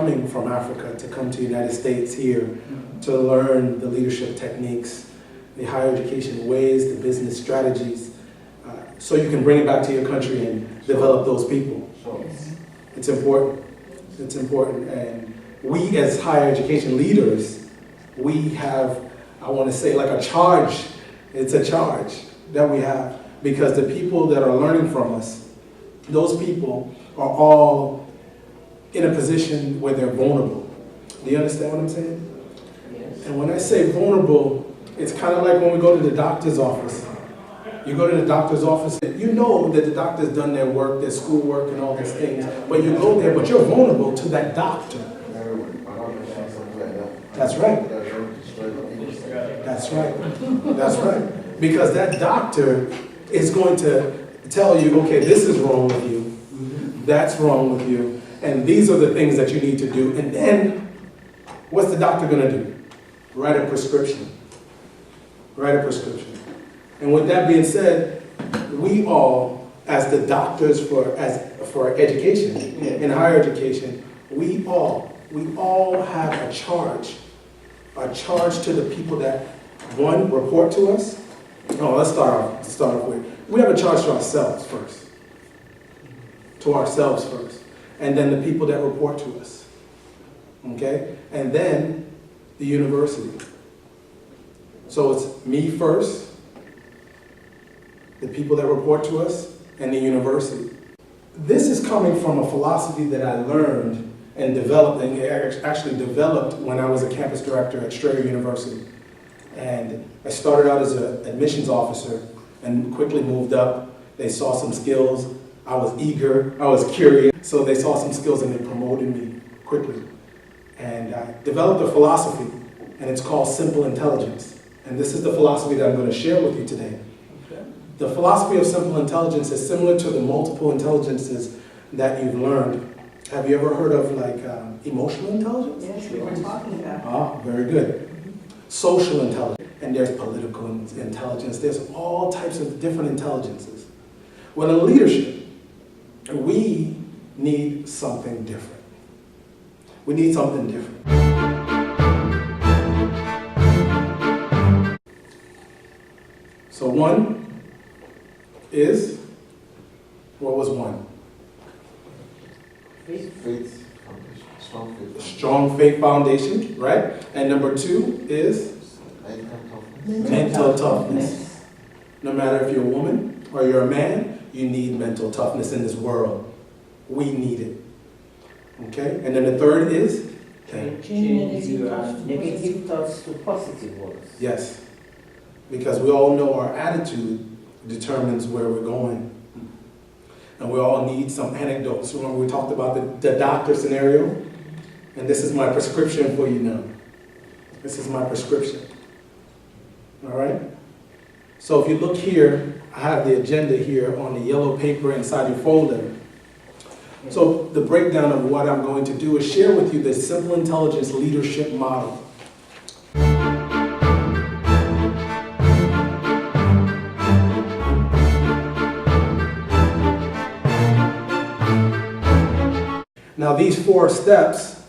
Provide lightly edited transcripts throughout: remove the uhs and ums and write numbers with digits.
coming from Africa to come to the United States here to learn the leadership techniques, the higher education ways, the business strategies, so you can bring it back to your country and develop those people. It's important. It's important. And we as higher education leaders, we have, I want to say, like a charge. It's a charge that we have, because the people that are learning from us, those people are all in a position where they're vulnerable. Do you understand what I'm saying? Yes. And when I say vulnerable, it's kind of like when we go to the doctor's office. You go to the doctor's office, you know that the doctor's done their work, their schoolwork and all these things, but you go there, but you're vulnerable to that doctor. That's right. That's right. That's right. Because that doctor is going to tell you, okay, this is wrong with you, that's wrong with you, and these are the things that you need to do. And then, what's the doctor going to do? Write a prescription. Write a prescription. And with that being said, we all, as the doctors for education, in higher education, we all have a charge to the people that, one, report to us. No, let's start off with, we have a charge to ourselves first. To ourselves first. And then the people that report to us. Okay? And then the university. So it's me first, the people that report to us, and the university. This is coming from a philosophy that I learned and developed, and actually developed when I was a campus director at Strayer University. And I started out as an admissions officer and quickly moved up. They saw some skills. I was eager, I was curious. So they saw some skills and they promoted me quickly. And I developed a philosophy, and it's called simple intelligence. And this is the philosophy that I'm going to share with you today. The philosophy of simple intelligence is similar to the multiple intelligences that you've learned. Have you ever heard of like emotional intelligence? Yes, we were talking about. Ah, very good. Social intelligence, and there's political intelligence. There's all types of different intelligences. Well, in leadership, we need something different. We need something different. So one is, what was one? Faith. Strong faith. Strong faith foundation, right? And number two is mental toughness. No matter if you're a woman or you're a man, you need mental toughness in this world. We need it. Okay? And then the third is? Change your negative thoughts to positive ones. Yes. Because we all know our attitude determines where we're going. And we all need some anecdotes. Remember we talked about the doctor scenario? And this is my prescription for you now. This is my prescription. All right? So if you look here, I have the agenda here on the yellow paper inside your folder. So the breakdown of what I'm going to do is share with you the simple intelligence leadership model. Now these 4 steps,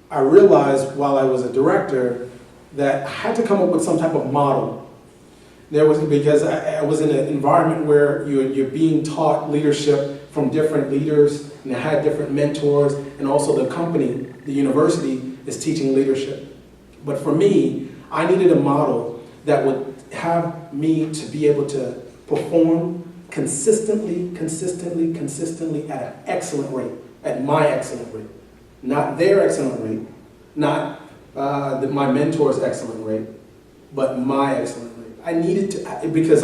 I realized while I was a director that I had to come up with some type of model. Because I was in an environment where you're being taught leadership from different leaders, and I had different mentors, and also the company, the university, is teaching leadership. But for me, I needed a model that would have me to be able to perform consistently at an excellent rate. At my excellent rate, not their excellent rate, not my mentor's excellent rate, but my excellent rate. I needed to, because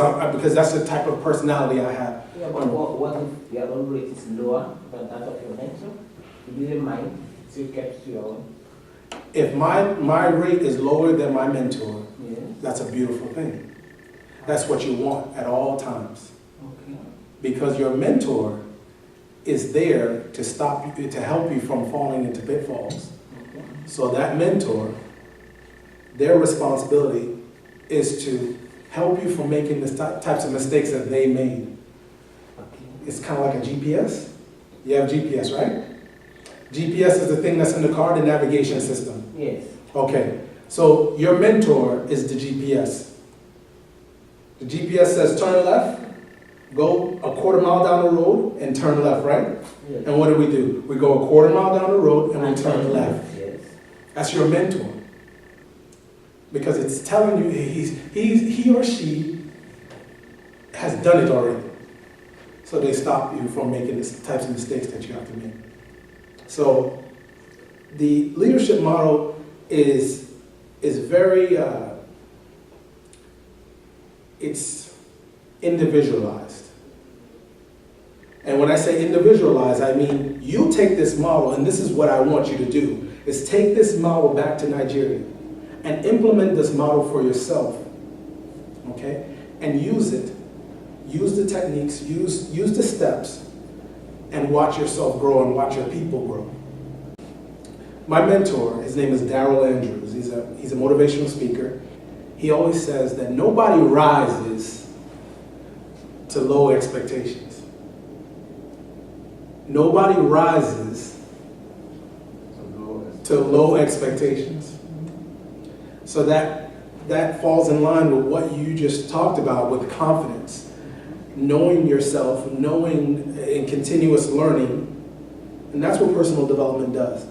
that's the type of personality I have. Yeah, but what if your own rate is lower than that of your mentor? You didn't mind, so you kept to your own. If my rate is lower than my mentor, yes. That's a beautiful thing. That's what you want at all times. Okay. Because your mentor is there to stop you, to help you from falling into pitfalls. Okay. So that mentor, their responsibility is to help you from making the types of mistakes that they made. Okay. It's kind of like a GPS. You have GPS, right? GPS is the thing that's in the car, the navigation system. Yes. Okay, so your mentor is the GPS. The GPS says turn left, go a quarter mile down the road and turn left, right? Yes. And what do? We go a quarter mile down the road and we turn left. Yes. That's your mentor. Because it's telling you he or she has done it already. So they stop you from making the types of mistakes that you have to make. So the leadership model is very, it's individualized. And when I say individualized, I mean you take this model, and this is what I want you to do, is take this model back to Nigeria and implement this model for yourself, okay? And use it. Use the techniques, use the steps, and watch yourself grow and watch your people grow. My mentor, his name is Darrell Andrews. He's a motivational speaker. He always says that nobody rises to low expectations. Nobody rises to low expectations. So that falls in line with what you just talked about with confidence. Knowing yourself, knowing and continuous learning, and that's what personal development does.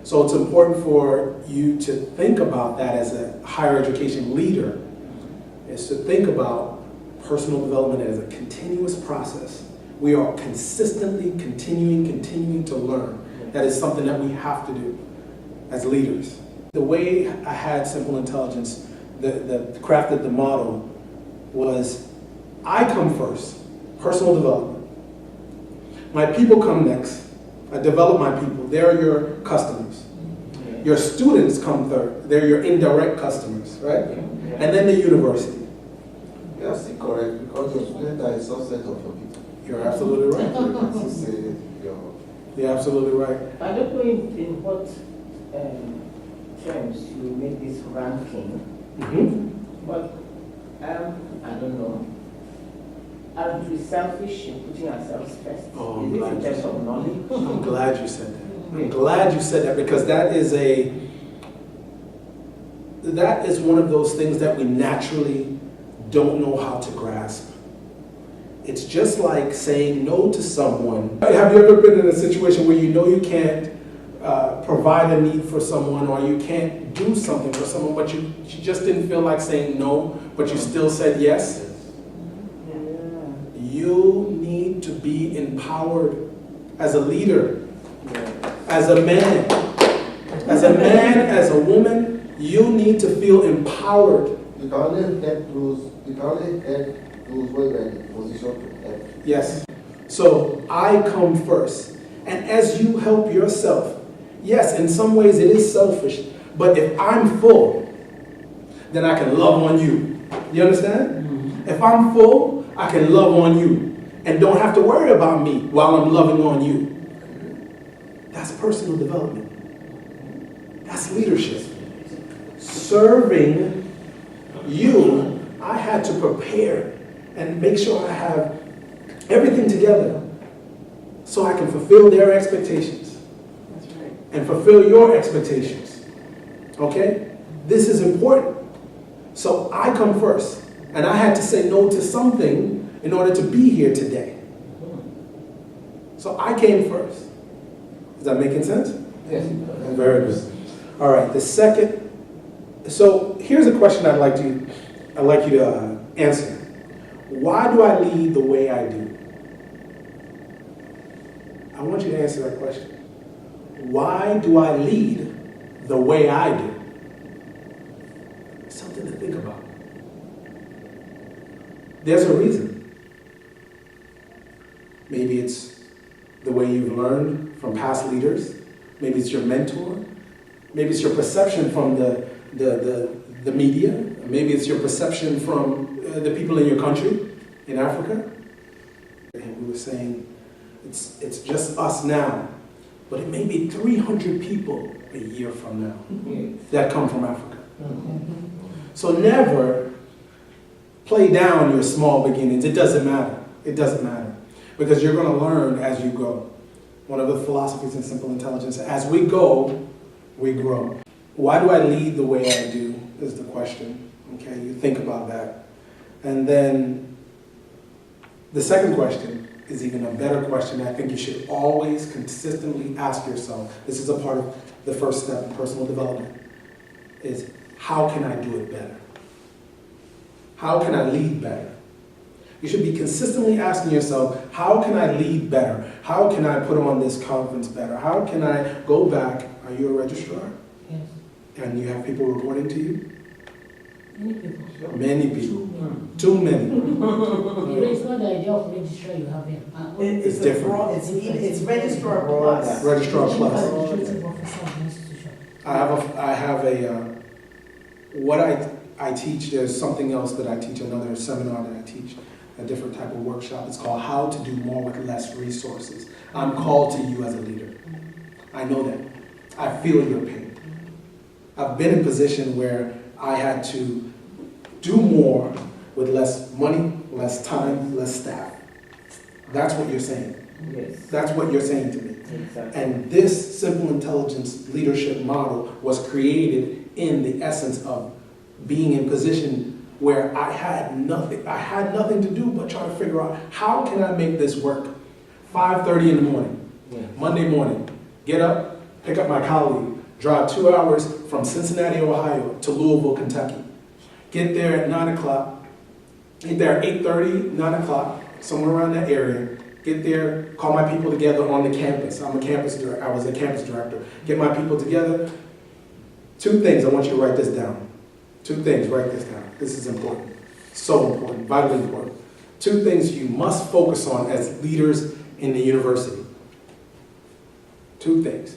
So it's important for you to think about that as a higher education leader, is to think about personal development as a continuous process. We are consistently continuing to learn. That is something that we have to do as leaders. The way I had Simple Intelligence, the crafted the model, was I come first, personal development. My people come next. I develop my people. They're your customers. Your students come third. They're your indirect customers, right? And then the university. Yes, correct, because your students are a subset of your people. You're absolutely right. You can say your... You're absolutely right. I don't know in what terms you make this ranking, but I don't know. Aren't we selfish in putting ourselves first? Oh, Is it in terms of knowledge? I'm glad you said that. I'm glad you said that, because that is one of those things that we naturally don't know how to grasp. It's just like saying no to someone. Have you ever been in a situation where you know you can't provide a need for someone, or you can't do something for someone, but you just didn't feel like saying no, but you still said yes? You need to be empowered as a leader, as a man, as a woman. You need to feel empowered. You can only help those who are in a position to help. Yes. So I come first. And as you help yourself, yes, in some ways it is selfish, but if I'm full, then I can love on you. You understand? If I'm full, I can love on you and don't have to worry about me while I'm loving on you. That's personal development. That's leadership. Serving you, I had to prepare and make sure I have everything together so I can fulfill their expectations. That's right. And fulfill your expectations. Okay? This is important. So I come first. And I had to say no to something in order to be here today. So I came first. Is that making sense? Yes. Very good. All right, the second. So here's a question I'd like you to answer. Why do I lead the way I do? I want you to answer that question. Why do I lead the way I do? Something to think about. There's a reason. Maybe it's the way you've learned from past leaders. Maybe it's your mentor. Maybe it's your perception from the media. Maybe it's your perception from the people in your country, in Africa. And we were saying, it's just us now, but it may be 300 people a year from now that come from Africa. So never play down your small beginnings. It doesn't matter. It doesn't matter. Because you're going to learn as you go. One of the philosophies in simple intelligence. As we go, we grow. Why do I lead the way I do is the question. Okay, you think about that. And then the second question is even a better question. I think you should always consistently ask yourself, this is a part of the first step in personal development, is how can I do it better? How can I lead better? You should be consistently asking yourself, how can I lead better? How can I put on this conference better? How can I go back? Are you a registrar? Yes. And you have people reporting to you? Many people. Many people. Too many. It's not the idea of registrar you have here. It's different. It's registrar plus. Registrar Chief plus. Administrative Officer of the institution. I have what I teach, there's something else that I teach, another seminar that I teach, a different type of workshop. It's called How to Do More with Less Resources. I'm called to you as a leader. I know that. I feel your pain. I've been in a position where I had to do more with less money, less time, less staff. That's what you're saying. Yes, That's what you're saying to me. exactly. And this simple intelligence leadership model was created in the essence of being in position where I had nothing to do but try to figure out how can I make this work. 5:30 in the morning, Yes. Monday morning, get up, pick up my colleague, drive 2 hours from Cincinnati, Ohio to Louisville, Kentucky. Get there at 9 o'clock, get there at 8:30, 9 o'clock, somewhere around that area. Get there, call my people together on the campus. I was a campus director. Get my people together. 2 things, I want you to write this down. 2 things, write this down. This is important. So important, vitally important. 2 things you must focus on as leaders in the university. 2 things.